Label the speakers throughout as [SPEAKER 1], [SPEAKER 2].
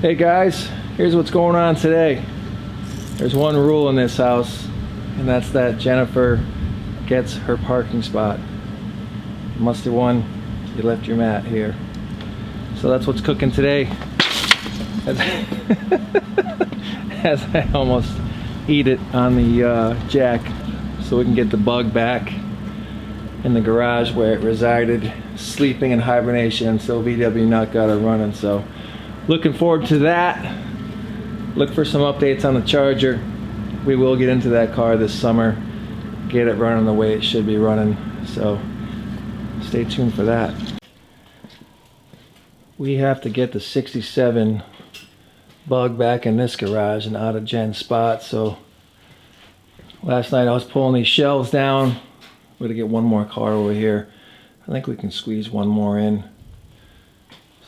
[SPEAKER 1] Hey guys, here's what's going on today. There's one rule in this house, and that's that Jennifer gets her parking spot. Must have won. You left your mat here. So that's what's cooking today. As I almost eat it on the jack, so we can get the bug back in the garage where it resided, sleeping in hibernation until VW Nut got it running. So looking forward to that. Look for some updates on the Charger. We will get into that car this summer, get it running the way it should be running, so stay tuned for that. We have to get the 67 bug back in this garage and out of Jen's spot. So last night I was pulling these shelves down. We're gonna get one more car over here. I think we can squeeze one more in.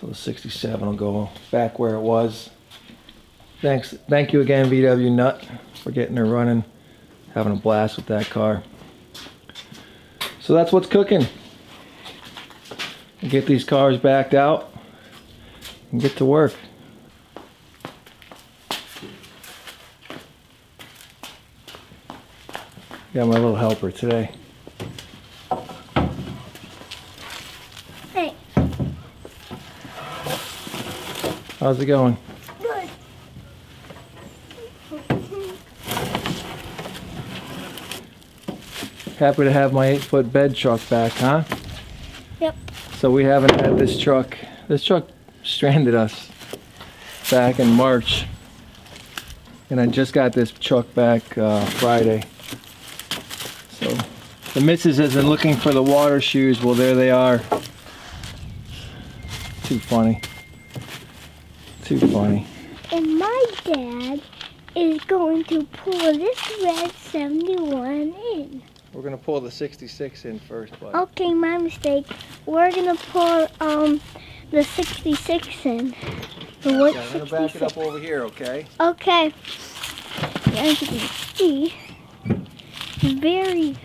[SPEAKER 1] So the 67 will go back where it was. Thank you again, VW Nut, for getting her running. Having a blast with that car. So that's what's cooking. Get these cars backed out and get to work. Got my little helper today.
[SPEAKER 2] Hey.
[SPEAKER 1] How's it going?
[SPEAKER 2] Good.
[SPEAKER 1] Happy to have my 8-foot bed truck back, huh?
[SPEAKER 2] Yep.
[SPEAKER 1] So we haven't had this truck. This truck stranded us back in March. And I just got this truck back Friday. So the missus has been looking for the water shoes. Well, there they are. Too funny. Too funny.
[SPEAKER 2] And my dad is going to pull this red 71 in.
[SPEAKER 1] We're gonna pull the 66 in first, bud.
[SPEAKER 2] Okay, my mistake. We're gonna pull the 66 in. The white
[SPEAKER 1] I'm gonna back it up over here, okay?
[SPEAKER 2] Okay. As you can see, very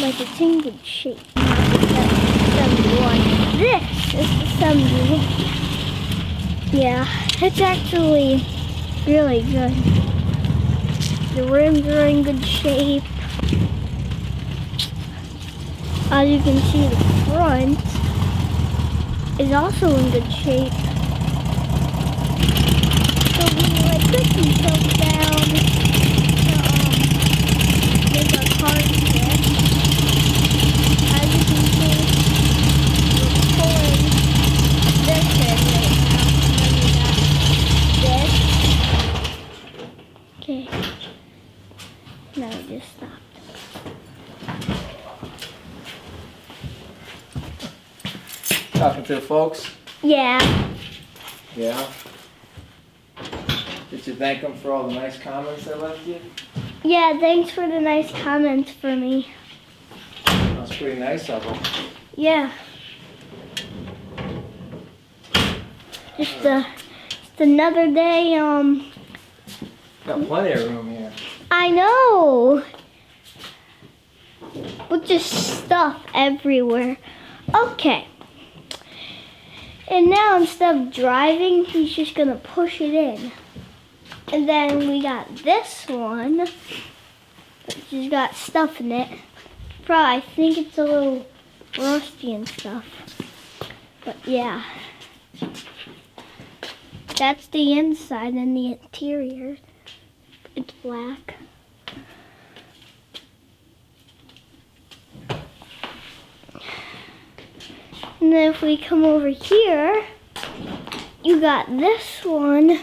[SPEAKER 2] like it's in good shape. That's 71. This is the 71. Yeah, it's actually really good. The rims are in good shape. As you can see, the front is also in good shape. So we like put some stuff down to make our car fit. As you can see, we're pulling this in right now. Remember that. This. Okay. No, it just stopped.
[SPEAKER 1] Talking to the folks?
[SPEAKER 2] Yeah.
[SPEAKER 1] Yeah. Did you thank them for all the nice comments I left you?
[SPEAKER 2] Yeah, thanks for the nice comments for me.
[SPEAKER 1] That's pretty nice of them.
[SPEAKER 2] Yeah. Just another day,
[SPEAKER 1] Got plenty of room here.
[SPEAKER 2] I know. But just stuff everywhere. Okay. And now instead of driving, he's just gonna push it in. And then we got this one, which has got stuff in it. Probably, I think it's a little rusty and stuff. But yeah. That's the inside, and the interior. It's black. And then if we come over here, you got this one. The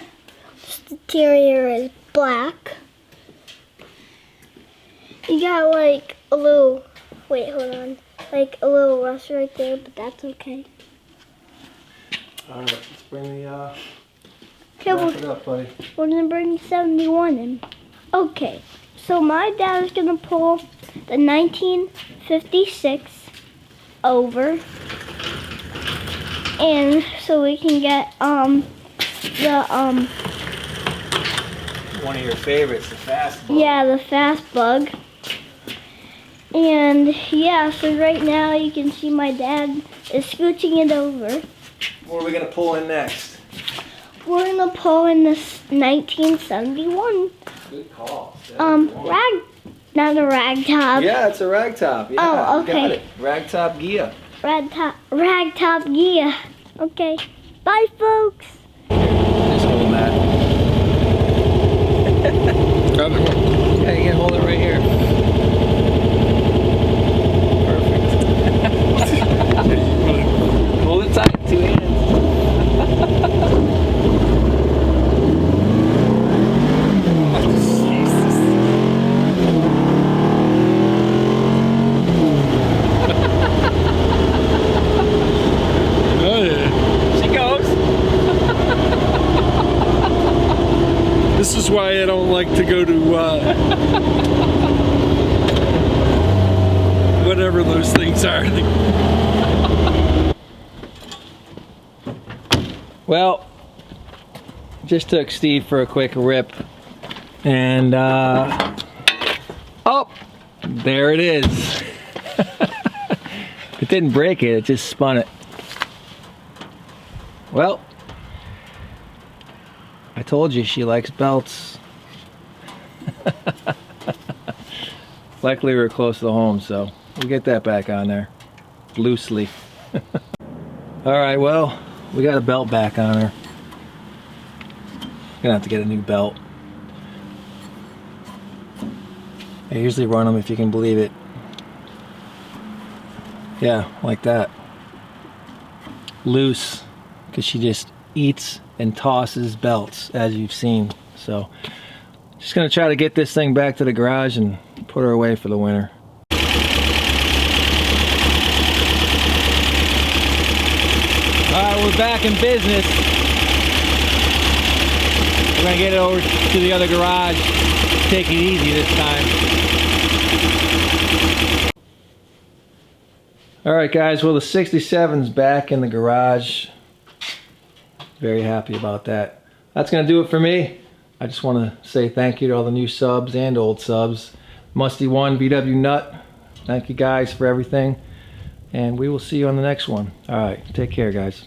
[SPEAKER 2] interior is black. You got like a little, wait, hold on. Like a little rust right there, but that's okay.
[SPEAKER 1] Alright, let's bring the
[SPEAKER 2] Okay,
[SPEAKER 1] wrap it up, buddy.
[SPEAKER 2] we're gonna bring 71 in. Okay, so my dad is gonna pull the 1956 over, and so we can get the
[SPEAKER 1] One of your favorites, the fast bug.
[SPEAKER 2] yeah, the fast bug. And yeah, so right now you can see my dad is scooching it over.
[SPEAKER 1] What are we gonna pull in next?
[SPEAKER 2] We're gonna pull in this 1971.
[SPEAKER 1] Good call.
[SPEAKER 2] Not a ragtop.
[SPEAKER 1] Yeah, it's a ragtop. Yeah,
[SPEAKER 2] Oh,
[SPEAKER 1] you got
[SPEAKER 2] okay.
[SPEAKER 1] it. Ragtop Ghia.
[SPEAKER 2] Ragtop Ghia. Okay. Bye, folks.
[SPEAKER 1] Just hold that. Yeah, you can hold it right here. Perfect. Hold it tight, 2 hands.
[SPEAKER 3] Oh yeah.
[SPEAKER 1] She goes.
[SPEAKER 3] This is why I don't like to go to whatever those things are.
[SPEAKER 1] Well, just took Steve for a quick rip, and oh, there it is. It didn't break it, it just spun it. Well, I told you she likes belts. Luckily we were close to the home, so we'll get that back on there loosely. All right, well, we got a belt back on her. Gonna have to get a new belt. I usually run them, if you can believe it. Yeah, like that. Loose, because she just eats and tosses belts, as you've seen. So, just gonna try to get this thing back to the garage and put her away for the winter. Alright, we're back in business. We're gonna get it over to the other garage. Take it easy this time. Alright guys, well the 67's back in the garage. Very happy about that. That's gonna do it for me. I just want to say thank you to all the new subs and old subs. Musty1, BW Nut, thank you guys for everything. And we will see you on the next one. Alright, take care guys.